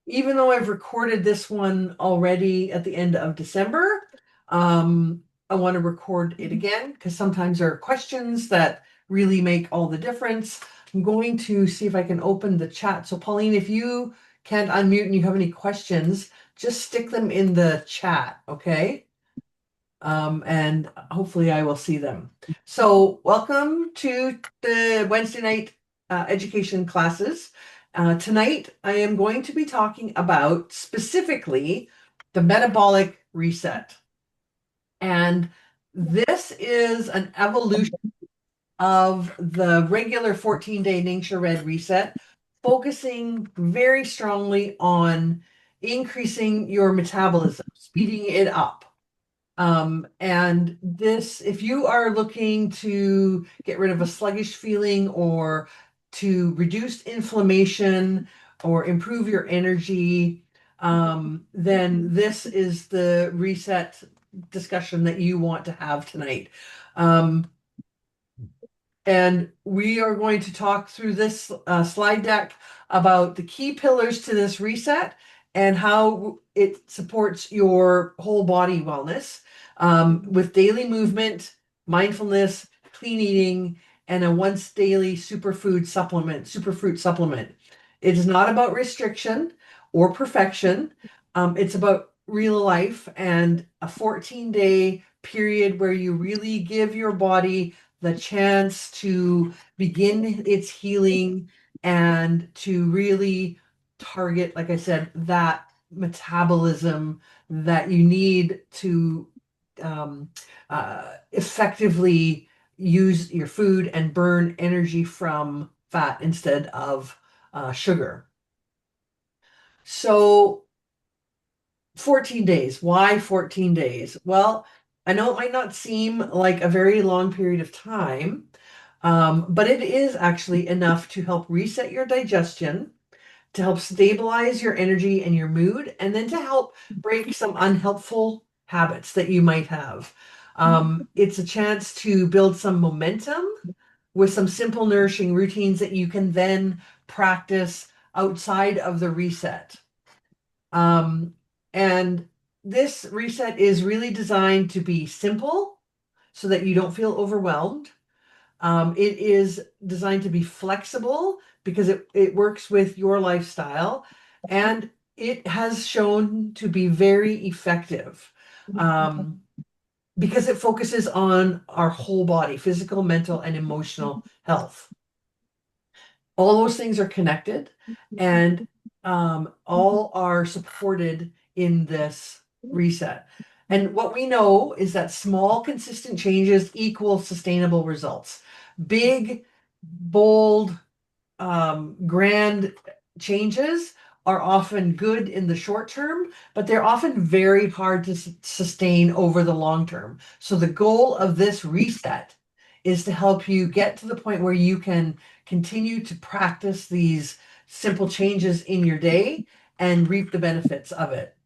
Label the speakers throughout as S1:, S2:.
S1: even though I've recorded this one already at the end of December, I want to record it again because sometimes there are questions that really make all the difference. I'm going to see if I can open the chat. So, Pauline, if you can't unmute and you have any questions, just stick them in the chat, okay? And hopefully I will see them. So, welcome to the Wednesday night education classes. Tonight, I am going to be talking about specifically the metabolic reset. And this is an evolution of the regular 14-day Ningxia Red reset, focusing very strongly on increasing your metabolism, speeding it up. And this, if you are looking to get rid of a sluggish feeling or to reduce inflammation or improve your energy, then this is the reset discussion that you want to have tonight. And we are going to talk through this slide deck about the key pillars to this reset and how it supports your whole body wellness with daily movement, mindfulness, clean eating, and a once daily superfruit supplement. It is not about restriction or perfection. It's about real life and a 14-day period where you really give your body the chance to begin its healing and to really target, like I said, that metabolism that you need to effectively use your food and burn energy from fat instead of sugar. So 14 days. Why 14 days? Well, I know it might not seem like a very long period of time, but it is actually enough to help reset your digestion, to help stabilize your energy and your mood, and then to help break some unhelpful habits that you might have. It's a chance to build some momentum with some simple, nourishing routines that you can then practice outside of the reset. Um, and this reset is really designed to be simple so that you don't feel overwhelmed. It is designed to be flexible because it works with your lifestyle, and it has shown to be very effective because it focuses on our whole body, physical, mental, and emotional health. All those things are connected and all are supported in this reset. And what we know is that small, consistent changes equal sustainable results. Big, bold, grand changes are often good in the short term, but they're often very hard to sustain over the long term. So the goal of this reset is to help you get to the point where you can continue to practice these simple changes in your day and reap the benefits of it.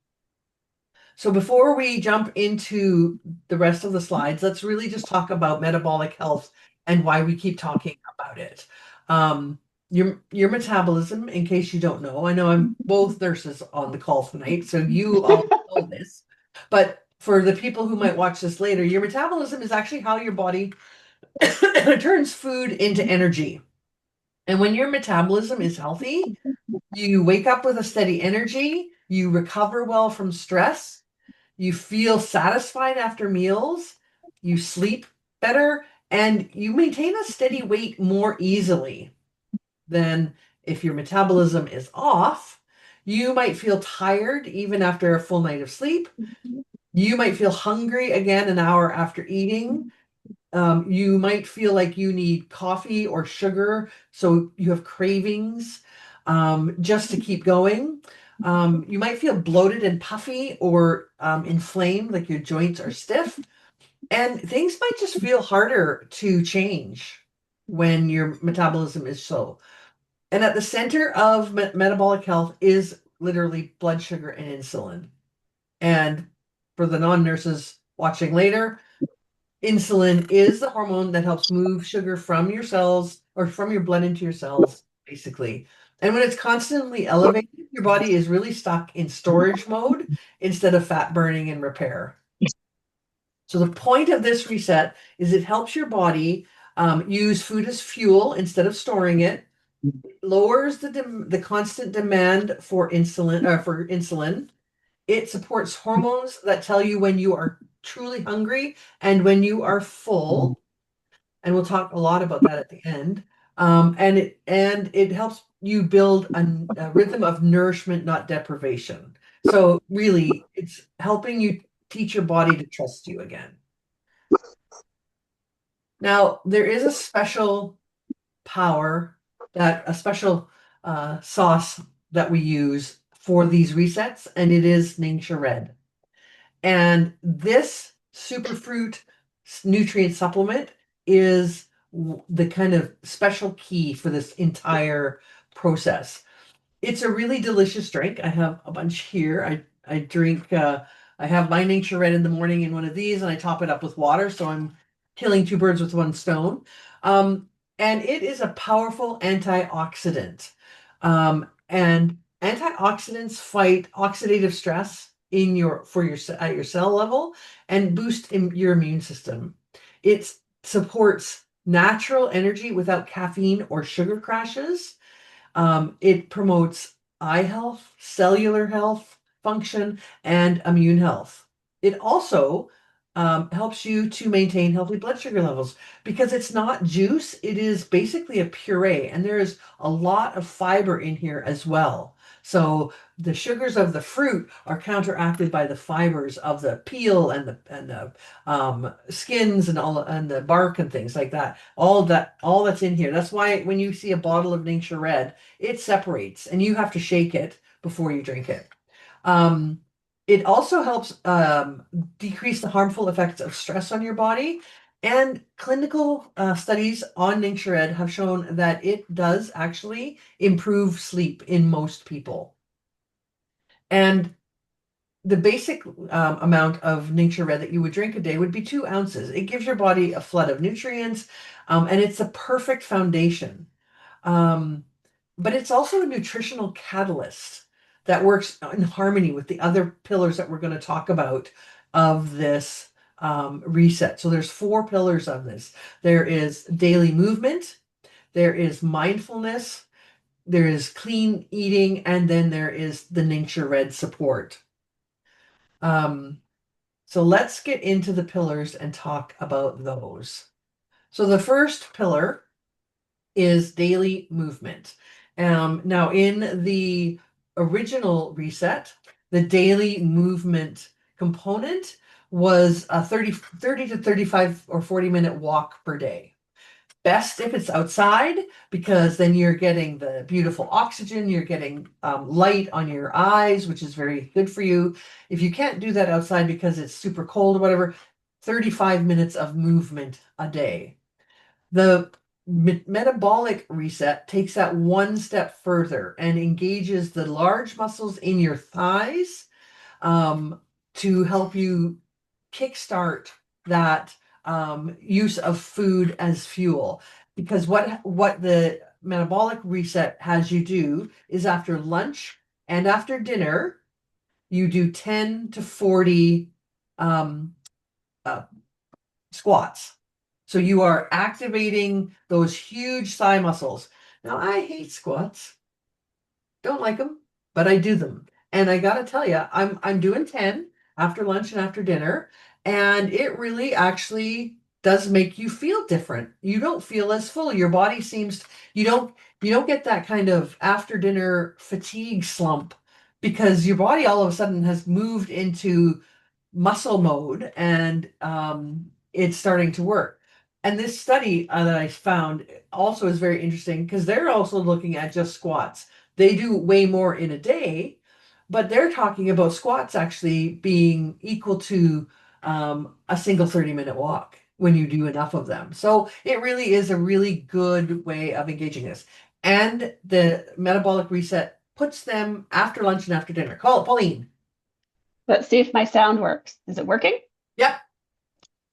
S1: So before we jump into the rest of the slides, let's really just talk about metabolic health and why we keep talking about it. Your metabolism, in case you don't know, I know I'm both nurses on the call tonight, so you all know this. But for the people who might watch this later, your metabolism is actually how your body turns food into energy. And when your metabolism is healthy, you wake up with a steady energy, you recover well from stress, you feel satisfied after meals, you sleep better, and you maintain a steady weight more easily than if your metabolism is off. You might feel tired even after a full night of sleep. You might feel hungry again an hour after eating. You might feel like you need coffee or sugar, so you have cravings just to keep going. You might feel bloated and puffy or inflamed, like your joints are stiff. And things might just feel harder to change when your metabolism is slow. And at the center of metabolic health is literally blood sugar and insulin. And for the non-nurses watching later, insulin is the hormone that helps move sugar from your cells or from your blood into your cells, basically. And when it's constantly elevated, your body is really stuck in storage mode instead of fat burning and repair. So the point of this reset is it helps your body use food as fuel instead of storing it. It lowers the constant demand for insulin. It supports hormones that tell you when you are truly hungry and when you are full. And we'll talk a lot about that at the end. And it helps you build a rhythm of nourishment, not deprivation. So really, it's helping you teach your body to trust you again. Now, there is a special power a special sauce that we use for these resets, and it is Ningxia Red. And this superfruit nutrient supplement is the kind of special key for this entire process. It's a really delicious drink. I have a bunch here. I drink I have my Nature Red in the morning in one of these, and I top it up with water, so I'm killing two birds with one stone. Um, and it is a powerful antioxidant. And antioxidants fight oxidative stress in at your cell level and boost your immune system. It supports natural energy without caffeine or sugar crashes. It promotes eye health, cellular health, function, and immune health. It also helps you to maintain healthy blood sugar levels because it's not juice, it is basically a puree, and there is a lot of fiber in here as well. So the sugars of the fruit are counteracted by the fibers of the peel and the skins and the bark and things like that. All that's in here. That's why when you see a bottle of Ningxia Red, it separates and you have to shake it before you drink it. Um, it also helps decrease the harmful effects of stress on your body. And clinical studies on Ningxia Red have shown that it does actually improve sleep in most people. And the basic amount of Ningxia Red that you would drink a day would be 2 ounces. It gives your body a flood of nutrients, and it's a perfect foundation. Um, but it's also a nutritional catalyst that works in harmony with the other pillars that we're going to talk about of this reset. So there's 4 pillars of this. There is daily movement, there is mindfulness, there is clean eating, and then there is the Ningxia Red support. Um, so let's get into the pillars and talk about those. So the first pillar is daily movement. Now, in the original reset, the daily movement component was a 30 to 35 or 40-minute walk per day. Best if it's outside because then you're getting the beautiful oxygen, you're getting light on your eyes, which is very good for you. If you can't do that outside because it's super cold or whatever, 35 minutes of movement a day. The metabolic reset takes that one step further and engages the large muscles in your thighs to help you kickstart that use of food as fuel. Because what the metabolic reset has you do is after lunch and after dinner, you do 10 to 40 um, uh, squats. So you are activating those huge thigh muscles. Now, I hate squats. Don't like them, but I do them. And I gotta tell you, I'm doing 10 after lunch and after dinner, and it really actually does make you feel different. You don't feel as full. Your body seems you don't get that kind of after dinner fatigue slump because your body all of a sudden has moved into muscle mode and it's starting to work. And this study that I found also is very interesting because they're also looking at just squats. They do way more in a day, but they're talking about squats actually being equal to a single 30-minute walk when you do enough of them. So it really is a really good way of engaging this. And the metabolic reset puts them after lunch and after dinner. Call it Pauline.
S2: Let's see if my sound works. Is it working?
S1: Yep.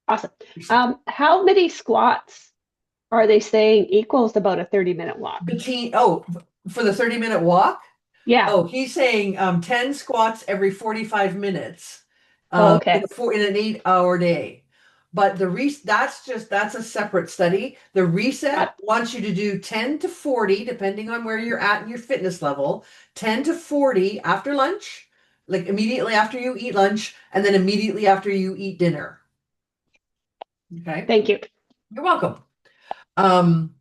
S2: Awesome. How many squats are they saying equals about a 30-minute walk?
S1: Between, oh, For the 30-minute walk?
S2: Yeah.
S1: Oh, he's saying 10 squats every 45 minutes
S2: Oh,
S1: in
S2: okay.
S1: in an 8-hour day. But that's a separate study. The reset
S2: Got
S1: wants you to do 10 to 40, depending on where you're at in your fitness level, 10 to 40 after lunch, like immediately after you eat lunch, and then immediately after you eat dinner. Okay.
S2: Thank you.
S1: You're welcome. Um,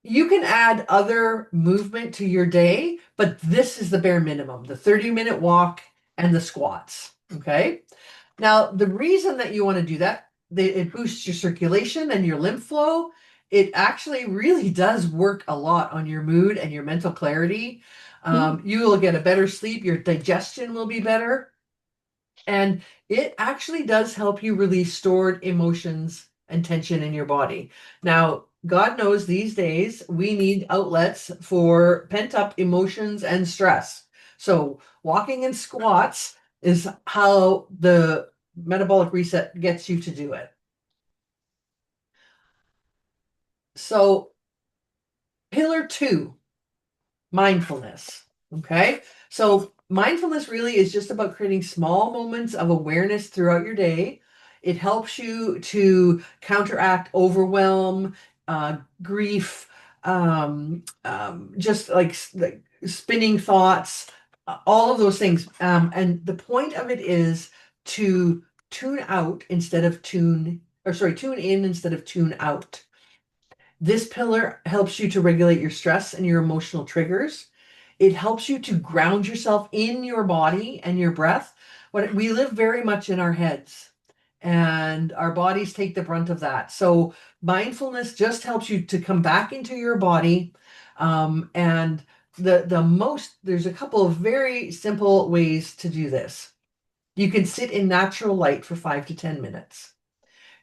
S1: You can add other movement to your day, but this is the bare minimum, the 30-minute walk and the squats. Okay. Now, the reason that you want to do that, it boosts your circulation and your lymph flow. It actually really does work a lot on your mood and your mental clarity.
S2: Mm,
S1: You will get a better sleep, your digestion will be better. And it actually does help you release stored emotions and tension in your body. Now, God knows these days we need outlets for pent up emotions and stress. So, walking in squats is how the metabolic reset gets you to do it. So, pillar two, mindfulness. Okay. So mindfulness really is just about creating small moments of awareness throughout your day. It helps you to counteract overwhelm, grief, just like spinning thoughts, all of those things. And the point of it is to tune out instead of tune in instead of tune out. This pillar helps you to regulate your stress and your emotional triggers. It helps you to ground yourself in your body and your breath. What we live very much in our heads, and our bodies take the brunt of that. So mindfulness just helps you to come back into your body. And there's a couple of very simple ways to do this. You can sit in natural light for 5 to 10 minutes.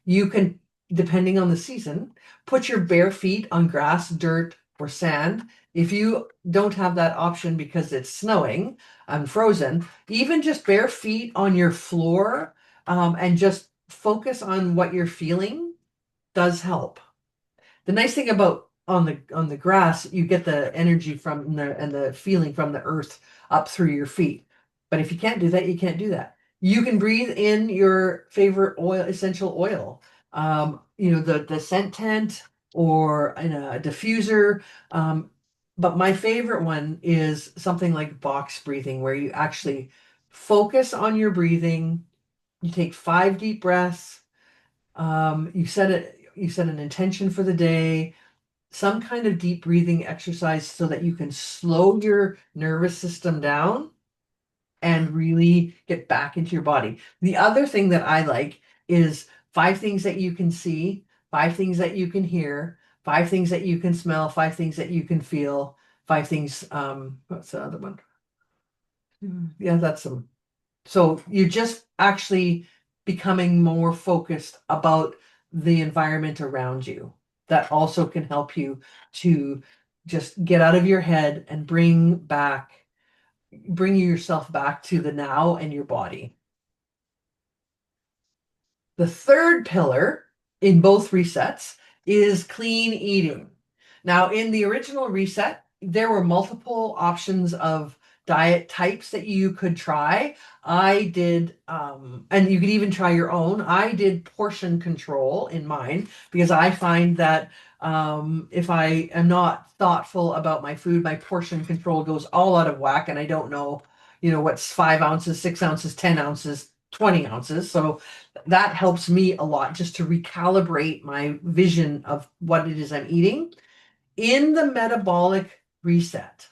S1: You can, depending on the season, put your bare feet on grass, dirt, or sand. If you don't have that option because it's snowing and frozen, even just bare feet on your floor, and just focus on what you're feeling does help. The nice thing about on the grass, you get the energy from the feeling from the earth up through your feet. But if you can't do that, you can't do that. You can breathe in your favorite oil, essential oil. The scent tent or in a diffuser. But my favorite one is something like box breathing, where you actually focus on your breathing. You take 5 deep breaths. You set an intention for the day, some kind of deep breathing exercise so that you can slow your nervous system down and really get back into your body. The other thing that I like is 5 things that you can see, 5 things that you can hear, 5 things that you can smell, 5 things that you can feel, 5 things, what's the other one? Yeah, that's them. So you're just actually becoming more focused about the environment around you. That also can help you to just get out of your head and bring yourself back to the now and your body. The third pillar in both resets is clean eating. Now, in the original reset, there were multiple options of diet types that you could try. I did, and you could even try your own. I did portion control in mine because I find that if I am not thoughtful about my food, my portion control goes all out of whack, and I don't know, what's 5 ounces, 6 ounces, 10 ounces, 20 ounces. So that helps me a lot just to recalibrate my vision of what it is I'm eating. In the metabolic reset,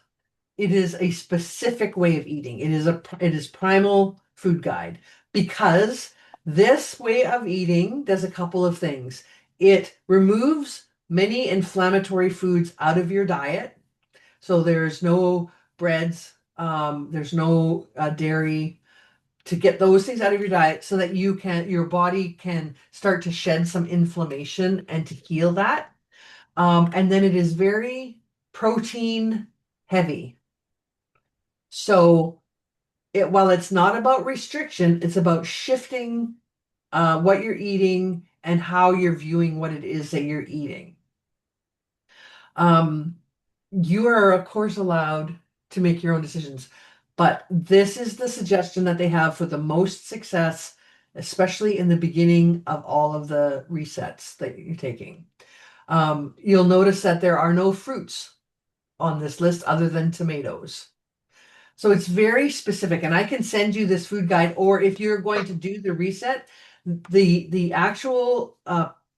S1: it is a specific way of eating. It is primal food guide, because this way of eating does a couple of things. It removes many inflammatory foods out of your diet. So there's no breads, there's no dairy, to get those things out of your diet so that your body can start to shed some inflammation and to heal that. And then it is very protein heavy. So while it's not about restriction, it's about shifting what you're eating and how you're viewing what it is that you're eating. Um, You are, of course, allowed to make your own decisions, but this is the suggestion that they have for the most success, especially in the beginning of all of the resets that you're taking. You'll notice that there are no fruits on this list other than tomatoes. So it's very specific, and I can send you this food guide, or if you're going to do the reset, the actual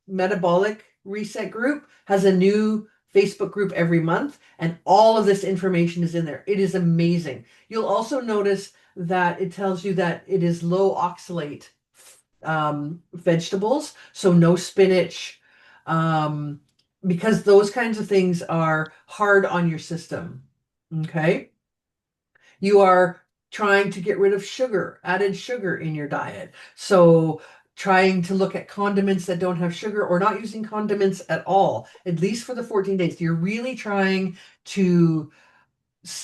S1: metabolic reset group has a new Facebook group every month, and all of this information is in there. It is amazing. You'll also notice that it tells you that it is low oxalate vegetables, so no spinach, um, because those kinds of things are hard on your system. Okay. You are trying to get rid of sugar, added sugar in your diet. So trying to look at condiments that don't have sugar or not using condiments at all, at least for the 14 days. You're really trying to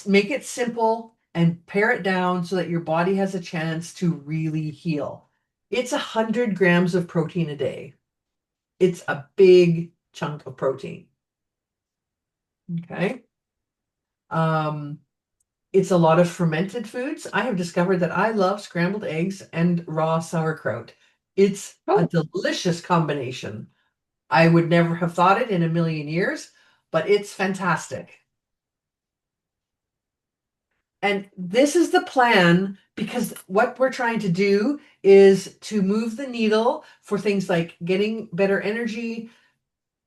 S1: make it simple and pare it down so that your body has a chance to really heal. It's 100 grams of protein a day. It's a big chunk of protein. Okay. Um, It's a lot of fermented foods. I have discovered that I love scrambled eggs and raw sauerkraut. It's a
S2: Oh,
S1: delicious combination. I would never have thought it in a million years, but it's fantastic. And this is the plan because what we're trying to do is to move the needle for things like getting better energy,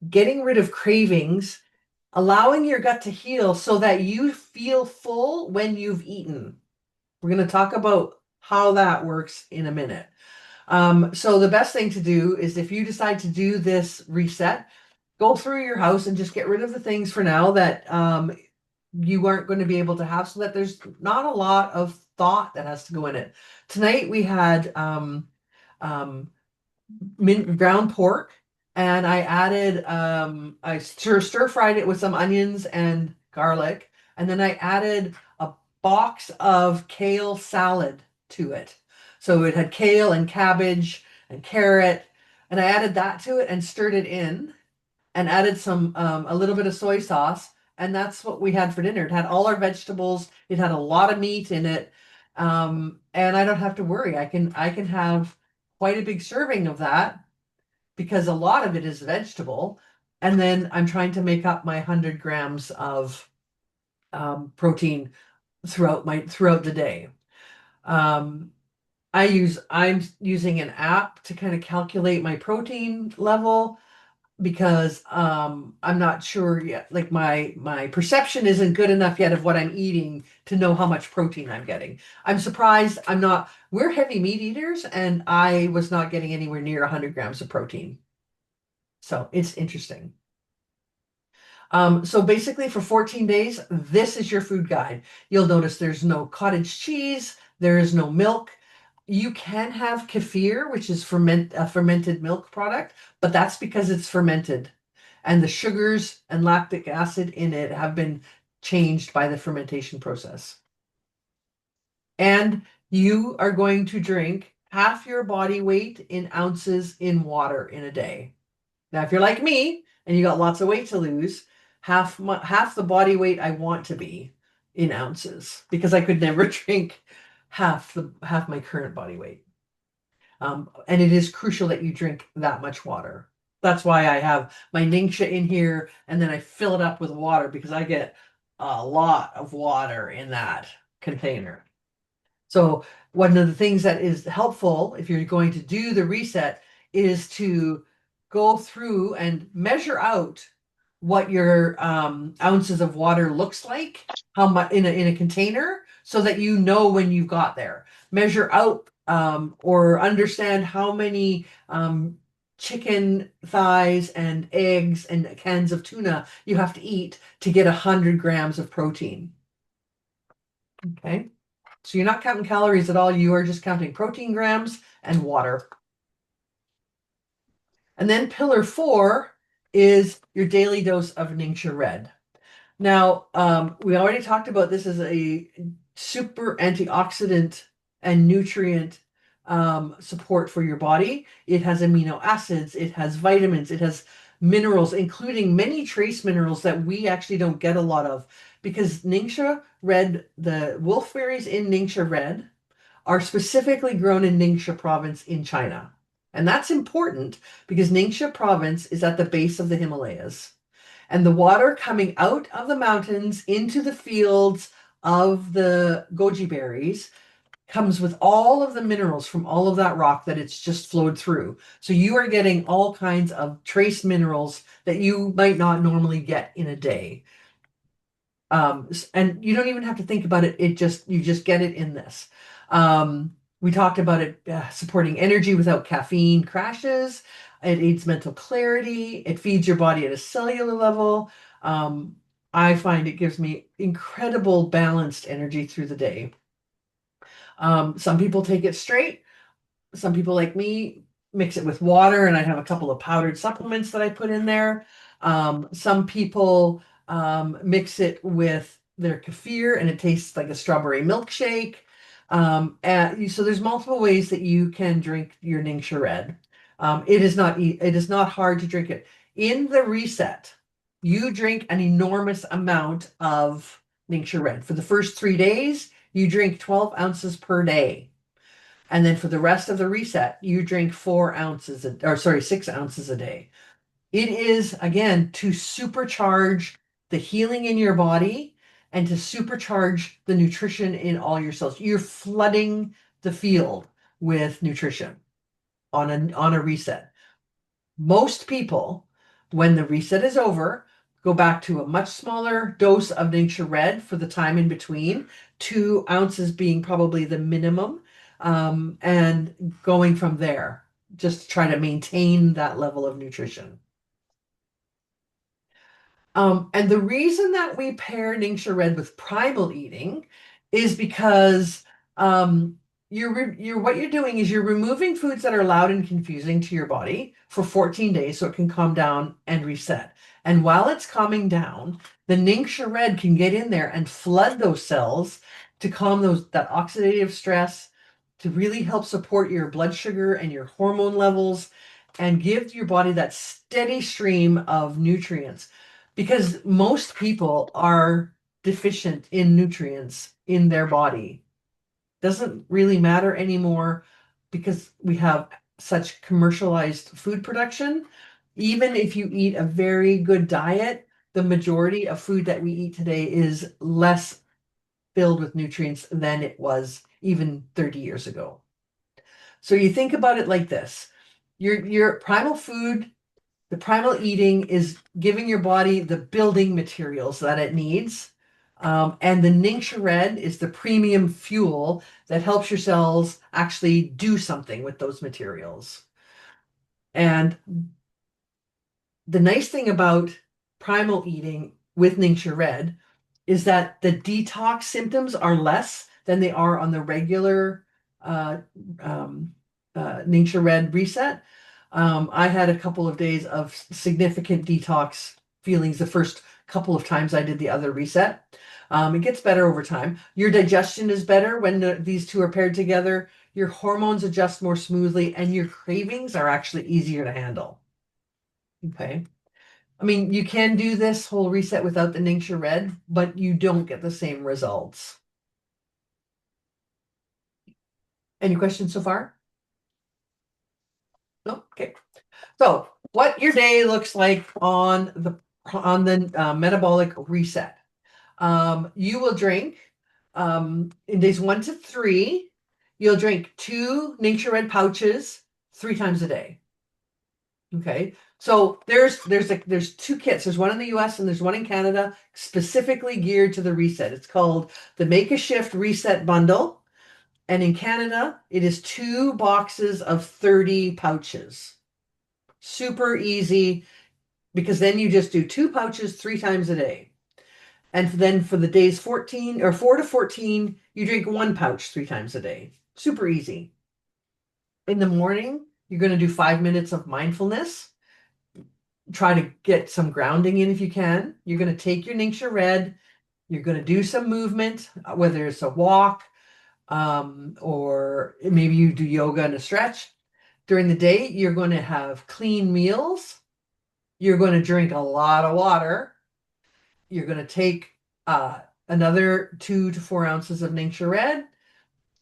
S1: getting rid of cravings, allowing your gut to heal so that you feel full when you've eaten. We're going to talk about how that works in a minute. So the best thing to do is if you decide to do this reset, go through your house and just get rid of the things for now that you aren't going to be able to have so that there's not a lot of thought that has to go in it. Tonight we had um, ground pork, and I added I stir fried it with some onions and garlic, and then I added a box of kale salad to it. So it had kale and cabbage and carrot, and I added that to it and stirred it in and added some a little bit of soy sauce, and that's what we had for dinner. It had all our vegetables, it had a lot of meat in it. And I don't have to worry. I can have quite a big serving of that because a lot of it is vegetable. And then I'm trying to make up my 100 grams of protein throughout the day. Um, I'm using an app to kind of calculate my protein level because I'm not sure yet. Like my perception isn't good enough yet of what I'm eating to know how much protein I'm getting. I'm surprised I'm not. We're heavy meat eaters, and I was not getting anywhere near 100 grams of protein. So it's interesting. So basically for 14 days, this is your food guide. You'll notice there's no cottage cheese, there is no milk. You can have kefir, which is a fermented milk product, but that's because it's fermented. And the sugars and lactic acid in it have been changed by the fermentation process. And you are going to drink half your body weight in ounces in water in a day. Now, if you're like me and you got lots of weight to lose, half the body weight I want to be in ounces because I could never drink half my current body weight. And it is crucial that you drink that much water. That's why I have my Ningxia in here and then I fill it up with water because I get a lot of water in that container. So one of the things that is helpful if you're going to do the reset is to go through and measure out what your ounces of water looks like, how much in a container, so that you know when you've got there. Measure out or understand how many chicken thighs and eggs and cans of tuna you have to eat to get 100 grams of protein. Okay. So you're not counting calories at all. You are just counting protein grams and water. And then pillar 4 is your daily dose of Ningxia Red. Now, we already talked about this as a super antioxidant and nutrient support for your body. It has amino acids, it has vitamins, it has minerals, including many trace minerals that we actually don't get a lot of because Ningxia red, the wolfberries in Ningxia red are specifically grown in Ningxia province in China. And that's important because Ningxia province is at the base of the Himalayas. And the water coming out of the mountains into the fields of the goji berries comes with all of the minerals from all of that rock that it's just flowed through. So you are getting all kinds of trace minerals that you might not normally get in a day. And you don't even have to think about it. You just get it in this. We talked about it supporting energy without caffeine crashes. It aids mental clarity. It feeds your body at a cellular level. Um, I find it gives me incredible balanced energy through the day. Some people take it straight. Some people like me mix it with water, and I have a couple of powdered supplements that I put in there. Some people mix it with their kefir, and it tastes like a strawberry milkshake. So there's multiple ways that you can drink your Ningxia Red. It is not hard to drink it. In the reset, you drink an enormous amount of Ningxia Red. For the first 3 days, you drink 12 ounces per day. And then for the rest of the reset, you drink 4 ounces, or sorry, 6 ounces a day. It is, again, to supercharge the healing in your body and to supercharge the nutrition in all your cells. You're flooding the field with nutrition on a reset. Most people, when the reset is over, go back to a much smaller dose of Ningxia Red for the time in between, 2 ounces being probably the minimum, and going from there, just to try to maintain that level of nutrition. And the reason that we pair Ningxia Red with primal eating is because what you're doing is you're removing foods that are loud and confusing to your body for 14 days so it can calm down and reset. And while it's calming down, the Ningxia Red can get in there and flood those cells to calm that oxidative stress, to really help support your blood sugar and your hormone levels, and give your body that steady stream of nutrients because most people are deficient in nutrients in their body. Doesn't really matter anymore because we have such commercialized food production. Even if you eat a very good diet, the majority of food that we eat today is less filled with nutrients than it was even 30 years ago. So you think about it like this. Your primal food, the primal eating is giving your body the building materials that it needs. And the Ningxia Red is the premium fuel that helps your cells actually do something with those materials. And the nice thing about primal eating with Ningxia Red is that the detox symptoms are less than they are on the regular uh, um, Ningxia Red reset. I had a couple of days of significant detox feelings the first couple of times I did the other reset. It gets better over time. Your digestion is better when these two are paired together. Your hormones adjust more smoothly, and your cravings are actually easier to handle. Okay. I mean, you can do this whole reset without the Ningxia Red, but you don't get the same results. Any questions so far? No? Okay. So, what your day looks like on the metabolic reset. You will drink in days 1 to 3. You'll drink 2 Nature Red pouches 3 times a day. Okay, so there's 2 kits. There's one in the U.S. and there's one in Canada, specifically geared to the reset. It's called the Make a Shift Reset Bundle, and in Canada, it is 2 boxes of 30 pouches. Super easy because then you just do 2 pouches 3 times a day. And then for the days 14 or 4 to 14, you drink 1 pouch 3 times a day. Super easy. In the morning, you're going to do 5 minutes of mindfulness. Try to get some grounding in if you can. You're going to take your Ningxia Red. You're going to do some movement, whether it's a walk or maybe you do yoga and a stretch. During the day, you're going to have clean meals. You're going to drink a lot of water. You're going to take another 2 to 4 ounces of Ningxia Red.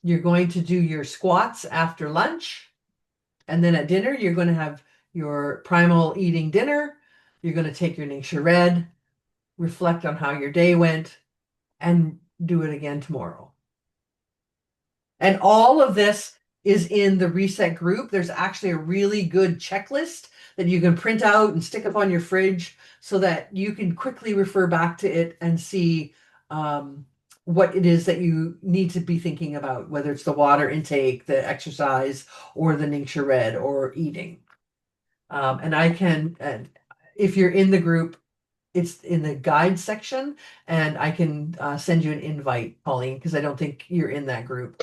S1: You're going to do your squats after lunch. And then at dinner, you're going to have your primal eating dinner. You're going to take your Ningxia Red, reflect on how your day went, and do it again tomorrow. And all of this is in the reset group. There's actually a really good checklist that you can print out and stick up on your fridge so that you can quickly refer back to it and see what it is that you need to be thinking about, whether it's the water intake, the exercise, or the Ningxia Red, or eating. And I can, if you're in the group, it's in the guide section, and I can send you an invite, Pauline, because I don't think you're in that group.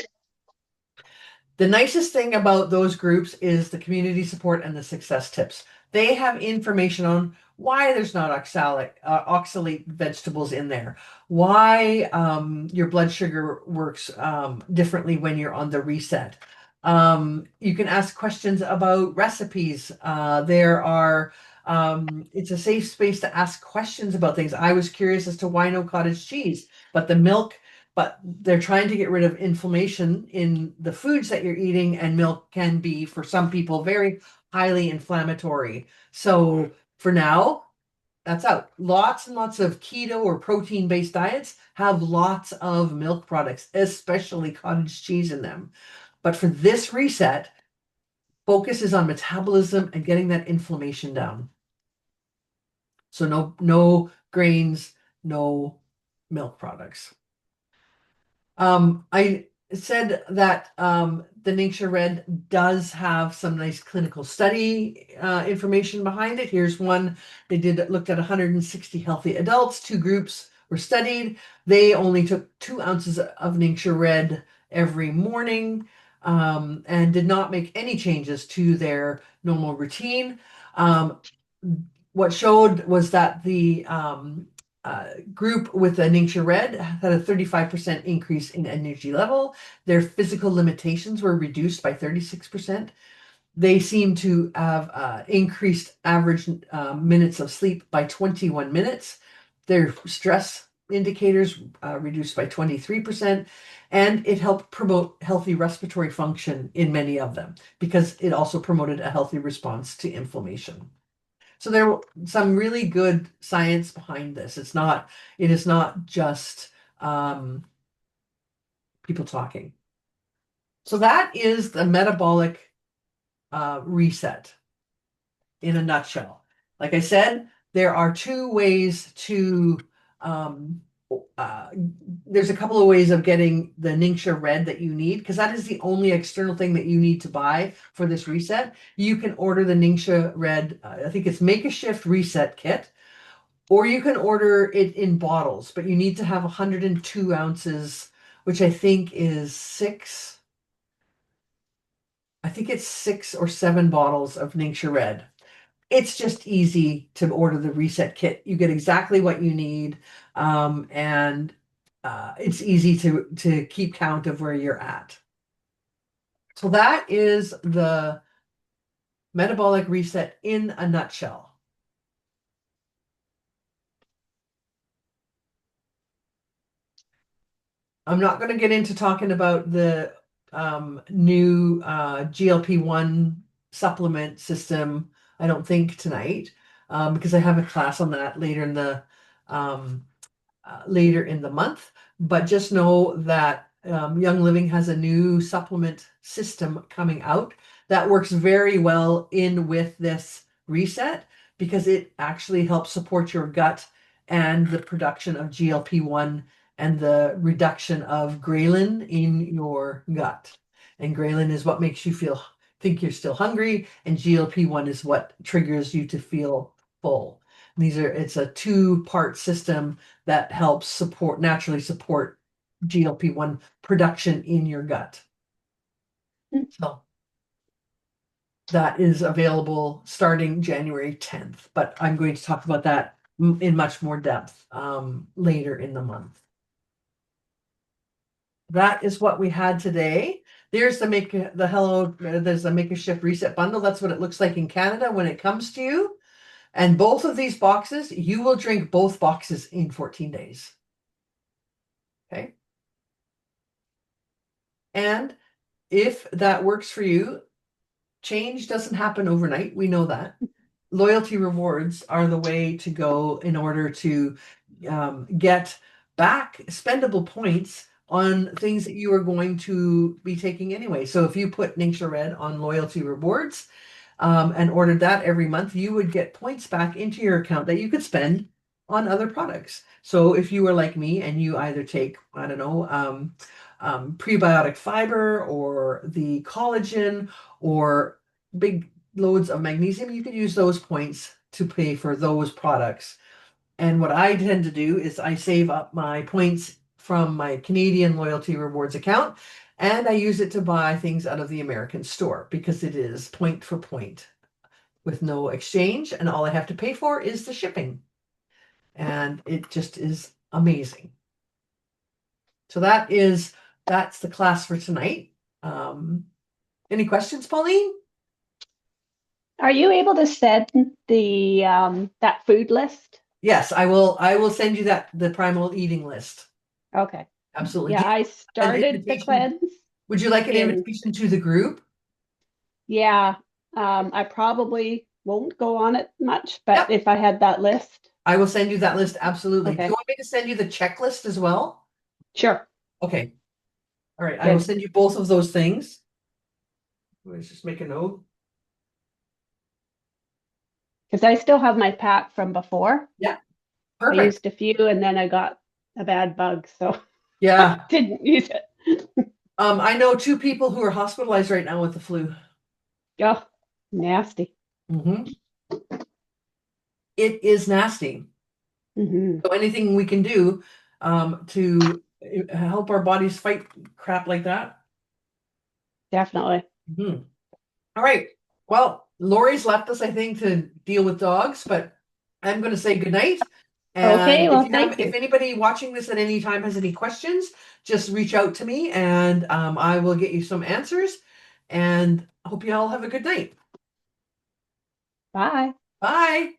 S1: The nicest thing about those groups is the community support and the success tips. They have information on why there's not oxalate vegetables in there, why your blood sugar works differently when you're on the reset. You can ask questions about recipes. It's a safe space to ask questions about things. I was curious as to why no cottage cheese, but they're trying to get rid of inflammation in the foods that you're eating, and milk can be, for some people, very highly inflammatory. So for now, that's out. Lots and lots of keto or protein-based diets have lots of milk products, especially cottage cheese in them. But for this reset, focus is on metabolism and getting that inflammation down. So no grains, no milk products. I said that the Ningxia Red does have some nice clinical study information behind it. Here's one. They looked at 160 healthy adults. 2 groups were studied. They only took 2 ounces of Ningxia Red every morning and did not make any changes to their normal routine. What showed was that the group with the Ningxia Red had a 35% increase in energy level. Their physical limitations were reduced by 36%. They seem to have increased average minutes of sleep by 21 minutes. Their stress indicators reduced by 23%, and it helped promote healthy respiratory function in many of them because it also promoted a healthy response to inflammation. So there are some really good science behind this. It is not just people talking. So that is the metabolic reset in a nutshell. Like I said, there are 2 ways to there's a couple of ways of getting the Ningxia Red that you need, because that is the only external thing that you need to buy for this reset. You can order the Ningxia Red, I think it's Make a Shift Reset Kit, or you can order it in bottles, but you need to have 102 ounces, which I think it's 6 or 7 bottles of Ningxia Red. It's just easy to order the reset kit. You get exactly what you need, and it's easy to keep count of where you're at. So that is the metabolic reset in a nutshell. I'm not going to get into talking about the new GLP-1 supplement system, I don't think tonight, because I have a class on that later in the month. But just know that Young Living has a new supplement system coming out that works very well in with this reset, because it actually helps support your gut and the production of GLP-1 and the reduction of ghrelin in your gut. And ghrelin is what makes you think you're still hungry, and GLP-1 is what triggers you to feel full. It's a 2-part system that helps naturally support GLP-1 production in your gut. So that is available starting January 10th, but I'm going to talk about that in much more depth later in the month. That is what we had today. There's the Make a Shift Reset bundle. That's what it looks like in Canada when it comes to you. And both of these boxes, you will drink both boxes in 14 days. Okay. And if that works for you, change doesn't happen overnight. We know that. Loyalty rewards are the way to go in order to get back spendable points on things that you are going to be taking anyway. So if you put Nature Red on loyalty rewards and ordered that every month, you would get points back into your account that you could spend on other products. So if you were like me and you either take, I don't know, prebiotic fiber or the collagen or big loads of magnesium, you can use those points to pay for those products. And what I tend to do is I save up my points from my Canadian loyalty rewards account and I use it to buy things out of the American store because it is point for point with no exchange, and all I have to pay for is the shipping. And it just is amazing. So that's the class for tonight. Any questions, Pauline?
S2: Are you able to send the that food list?
S1: Yes, I will send you the primal eating list.
S2: Okay.
S1: Absolutely.
S2: Yeah, I
S1: An
S2: started the
S1: invitation.
S2: cleanse.
S1: Would you like an
S2: in
S1: invitation to the group?
S2: Yeah, I probably won't go on it much, but
S1: Yep.
S2: if I had that list.
S1: I will send you that list. Absolutely. Do
S2: Okay.
S1: you want me to send you the checklist as well?
S2: Sure.
S1: Okay. All right. I will
S2: Good.
S1: send you both of those things. Let's just make a note.
S2: Because I still have my pack from before.
S1: Yeah.
S2: I
S1: Perfect.
S2: used a few and then I got a bad bug, so
S1: Yeah.
S2: I didn't use it.
S1: I know 2 people who are hospitalized right now with the flu.
S2: Oh, nasty.
S1: Mm-hmm. It is nasty.
S2: Mm-hmm.
S1: So anything we can do to help our bodies fight crap like that.
S2: Definitely.
S1: Mhm. All right. Well, Lori's left us, I think, to deal with dogs, but I'm going to say goodnight.
S2: Okay,
S1: And
S2: well, thank
S1: if
S2: you.
S1: anybody watching this at any time has any questions, just reach out to me and I will get you some answers. And I hope you all have a good night.
S2: Bye.
S1: Bye.